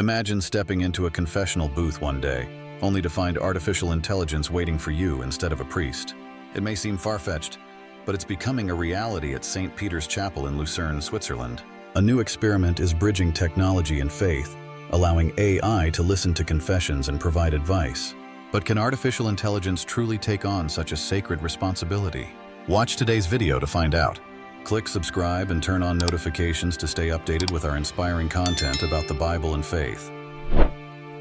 Imagine stepping into a confessional booth one day, only to find artificial intelligence waiting for you instead of a priest. It may seem far-fetched, but it's becoming a reality at St. Peter's Chapel in Lucerne, Switzerland. A new experiment is bridging technology and faith, allowing AI to listen to confessions and provide advice. But can artificial intelligence truly take on such a sacred responsibility? Watch today's video to find out. Click subscribe and turn on notifications to stay updated with our inspiring content about the Bible and faith.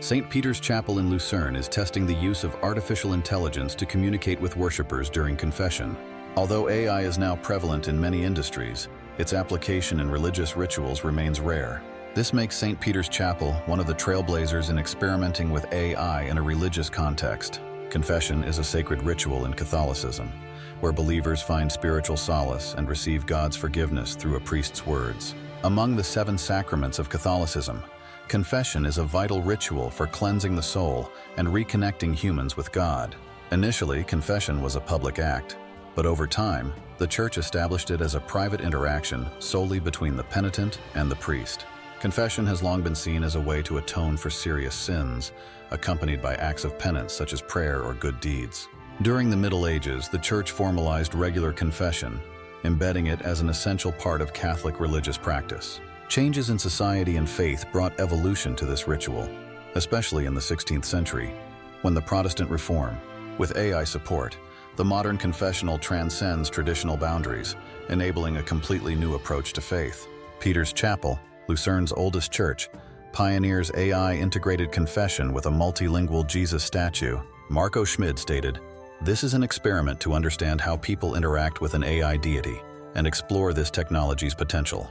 St. Peter's Chapel in Lucerne is testing the use of artificial intelligence to communicate with worshipers during confession. Although AI is now prevalent in many industries, its application in religious rituals remains rare. This makes St. Peter's Chapel one of the trailblazers in experimenting with AI in a religious context. Confession is a sacred ritual in Catholicism, where believers find spiritual solace and receive God's forgiveness through a priest's words. Among the 7 sacraments of Catholicism, confession is a vital ritual for cleansing the soul and reconnecting humans with God. Initially, confession was a public act, but over time, the Church established it as a private interaction solely between the penitent and the priest. Confession has long been seen as a way to atone for serious sins, accompanied by acts of penance such as prayer or good deeds. During the Middle Ages, the Church formalized regular confession, embedding it as an essential part of Catholic religious practice. Changes in society and faith brought evolution to this ritual, especially in the 16th century, when the Protestant Reform, with AI support, the modern confessional transcends traditional boundaries, enabling a completely new approach to faith. Peter's Chapel, Lucerne's oldest church, pioneers AI-integrated confession with a multilingual Jesus statue. Marco Schmid stated, "This is an experiment to understand how people interact with an AI deity and explore this technology's potential."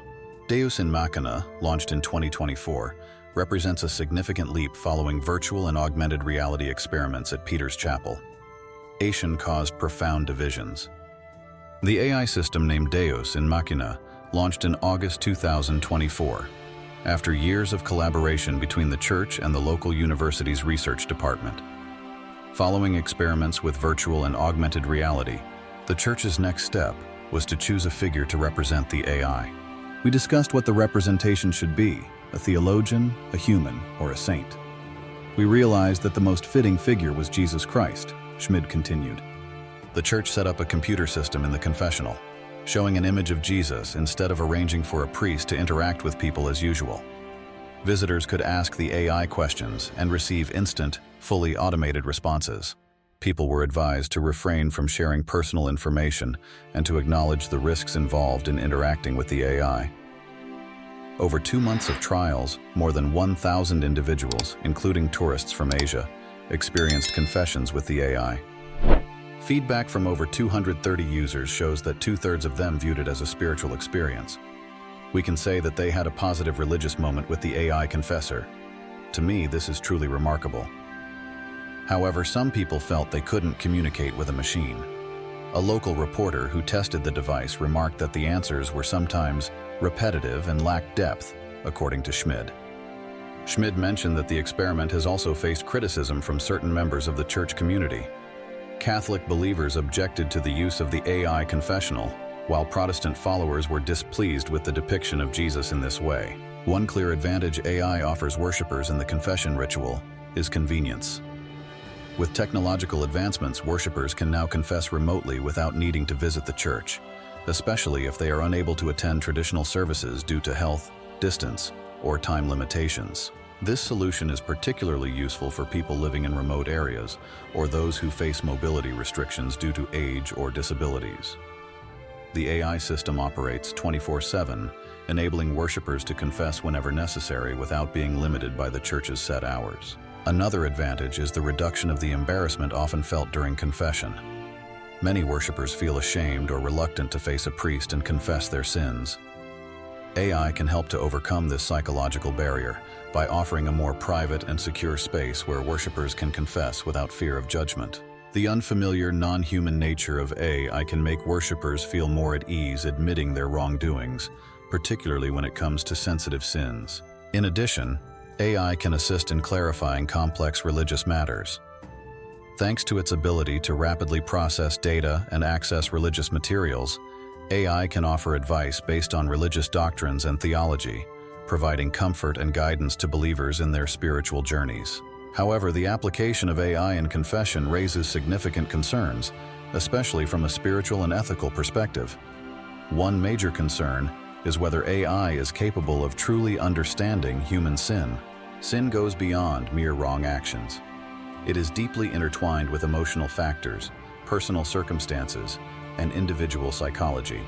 Deus in Machina, launched in 2024, represents a significant leap following virtual and augmented reality experiments at Peter's Chapel. AI caused profound divisions. The AI system named Deus in Machina launched in August 2024, after years of collaboration between the Church and the local university's research department. Following experiments with virtual and augmented reality, the Church's next step was to choose a figure to represent the AI. We discussed what the representation should be: a theologian, a human, or a saint. We realized that the most fitting figure was Jesus Christ, Schmid continued. The Church set up a computer system in the confessional, showing an image of Jesus instead of arranging for a priest to interact with people as usual. Visitors could ask the AI questions and receive instant, fully automated responses. People were advised to refrain from sharing personal information and to acknowledge the risks involved in interacting with the AI. Over 2 months of trials, more than 1,000 individuals, including tourists from Asia, experienced confessions with the AI. Feedback from over 230 users shows that 2/3 of them viewed it as a spiritual experience. We can say that they had a positive religious moment with the AI confessor. To me, this is truly remarkable. However, some people felt they couldn't communicate with a machine. A local reporter who tested the device remarked that the answers were sometimes repetitive and lacked depth, according to Schmid. Schmid mentioned that the experiment has also faced criticism from certain members of the Church community. Catholic believers objected to the use of the AI confessional, while Protestant followers were displeased with the depiction of Jesus in this way. One clear advantage AI offers worshipers in the confession ritual is convenience. With technological advancements, worshipers can now confess remotely without needing to visit the church, especially if they are unable to attend traditional services due to health, distance, or time limitations. This solution is particularly useful for people living in remote areas or those who face mobility restrictions due to age or disabilities. The AI system operates 24/7, enabling worshipers to confess whenever necessary without being limited by the Church's set hours. Another advantage is the reduction of the embarrassment often felt during confession. Many worshipers feel ashamed or reluctant to face a priest and confess their sins. AI can help to overcome this psychological barrier by offering a more private and secure space where worshipers can confess without fear of judgment. The unfamiliar, non-human nature of AI can make worshipers feel more at ease admitting their wrongdoings, particularly when it comes to sensitive sins. In addition, AI can assist in clarifying complex religious matters. Thanks to its ability to rapidly process data and access religious materials, AI can offer advice based on religious doctrines and theology, providing comfort and guidance to believers in their spiritual journeys. However, the application of AI in confession raises significant concerns, especially from a spiritual and ethical perspective. One major concern is whether AI is capable of truly understanding human sin. Sin goes beyond mere wrong actions. It is deeply intertwined with emotional factors, personal circumstances, and individual psychology.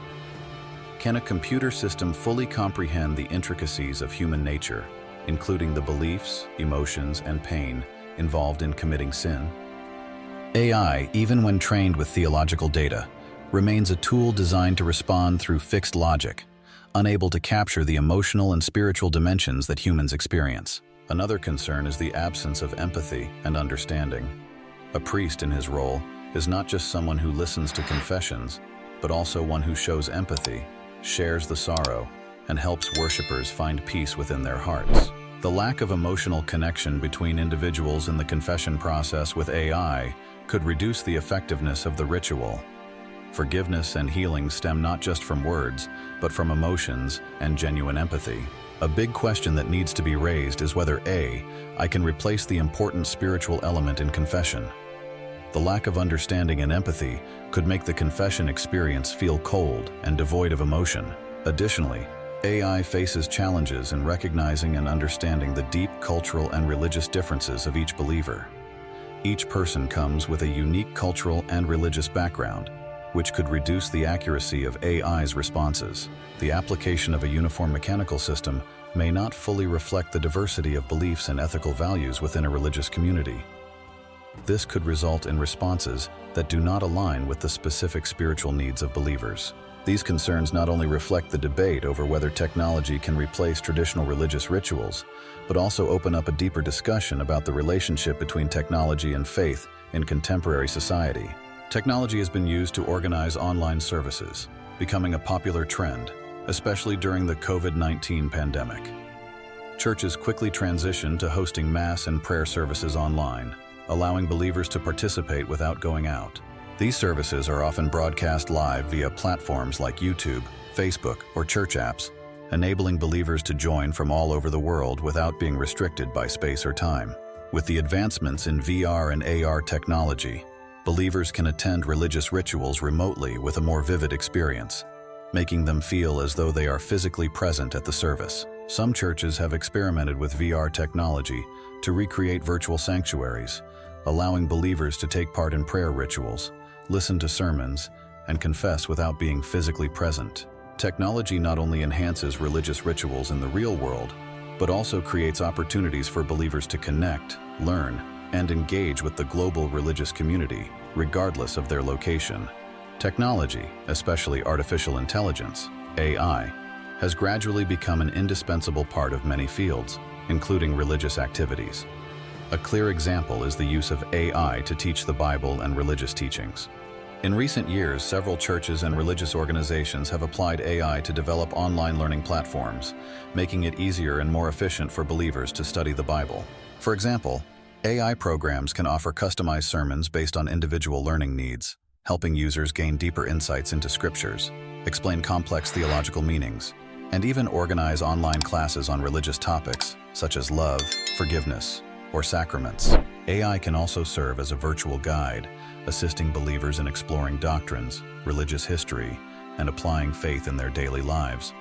Can a computer system fully comprehend the intricacies of human nature, including the beliefs, emotions, and pain involved in committing sin? AI, even when trained with theological data, remains a tool designed to respond through fixed logic, unable to capture the emotional and spiritual dimensions that humans experience. Another concern is the absence of empathy and understanding. A priest in his role is not just someone who listens to confessions, but also one who shows empathy, shares the sorrow, and helps worshipers find peace within their hearts. The lack of emotional connection between individuals in the confession process with AI could reduce the effectiveness of the ritual. Forgiveness and healing stem not just from words, but from emotions and genuine empathy. A big question that needs to be raised is whether AI can replace the important spiritual element in confession. The lack of understanding and empathy could make the confession experience feel cold and devoid of emotion. Additionally, AI faces challenges in recognizing and understanding the deep cultural and religious differences of each believer. Each person comes with a unique cultural and religious background, which could reduce the accuracy of AI's responses. The application of a uniform mechanical system may not fully reflect the diversity of beliefs and ethical values within a religious community. This could result in responses that do not align with the specific spiritual needs of believers. These concerns not only reflect the debate over whether technology can replace traditional religious rituals, but also open up a deeper discussion about the relationship between technology and faith in contemporary society. Technology has been used to organize online services, becoming a popular trend, especially during the COVID-19 pandemic. Churches quickly transitioned to hosting mass and prayer services online, allowing believers to participate without going out. These services are often broadcast live via platforms like YouTube, Facebook, or church apps, enabling believers to join from all over the world without being restricted by space or time. With the advancements in VR and AR technology, believers can attend religious rituals remotely with a more vivid experience, making them feel as though they are physically present at the service. Some churches have experimented with VR technology to recreate virtual sanctuaries, allowing believers to take part in prayer rituals, listen to sermons, and confess without being physically present. Technology not only enhances religious rituals in the real world, but also creates opportunities for believers to connect, learn, and engage with the global religious community, regardless of their location. Technology, especially artificial intelligence, AI, has gradually become an indispensable part of many fields, including religious activities. A clear example is the use of AI to teach the Bible and religious teachings. In recent years, several churches and religious organizations have applied AI to develop online learning platforms, making it easier and more efficient for believers to study the Bible. For example, AI programs can offer customized sermons based on individual learning needs, helping users gain deeper insights into scriptures, explain complex theological meanings, and even organize online classes on religious topics such as love, forgiveness, or sacraments. AI can also serve as a virtual guide, assisting believers in exploring doctrines, religious history, and applying faith in their daily lives.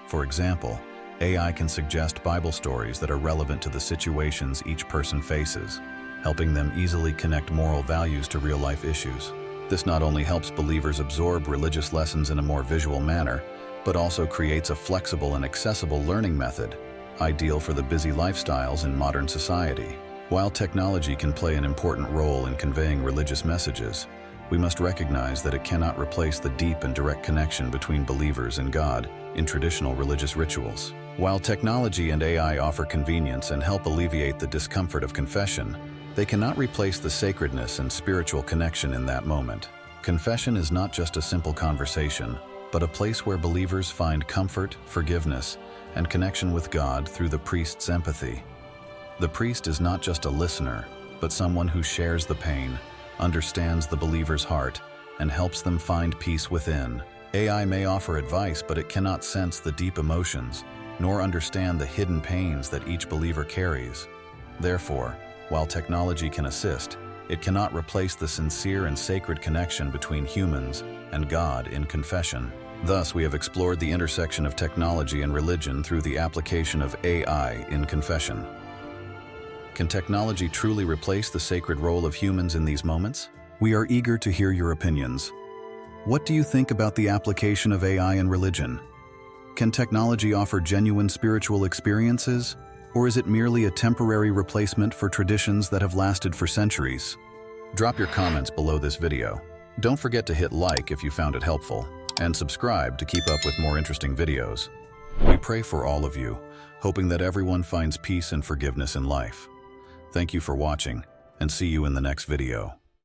For example, AI can suggest Bible stories that are relevant to the situations each person faces, helping them easily connect moral values to real-life issues. This not only helps believers absorb religious lessons in a more visual manner, but also creates a flexible and accessible learning method, ideal for the busy lifestyles in modern society. While technology can play an important role in conveying religious messages, we must recognize that it cannot replace the deep and direct connection between believers and God in traditional religious rituals. While technology and AI offer convenience and help alleviate the discomfort of confession, they cannot replace the sacredness and spiritual connection in that moment. Confession is not just a simple conversation, but a place where believers find comfort, forgiveness, and connection with God through the priest's empathy. The priest is not just a listener, but someone who shares the pain, understands the believer's heart, and helps them find peace within. AI may offer advice, but it cannot sense the deep emotions, nor understand the hidden pains that each believer carries. Therefore, while technology can assist, it cannot replace the sincere and sacred connection between humans and God in confession. Thus, we have explored the intersection of technology and religion through the application of AI in confession. Can technology truly replace the sacred role of humans in these moments? We are eager to hear your opinions. What do you think about the application of AI in religion? Can technology offer genuine spiritual experiences, or is it merely a temporary replacement for traditions that have lasted for centuries? Drop your comments below this video. Don't forget to hit like if you found it helpful, and subscribe to keep up with more interesting videos. We pray for all of you, hoping that everyone finds peace and forgiveness in life. Thank you for watching, and see you in the next video.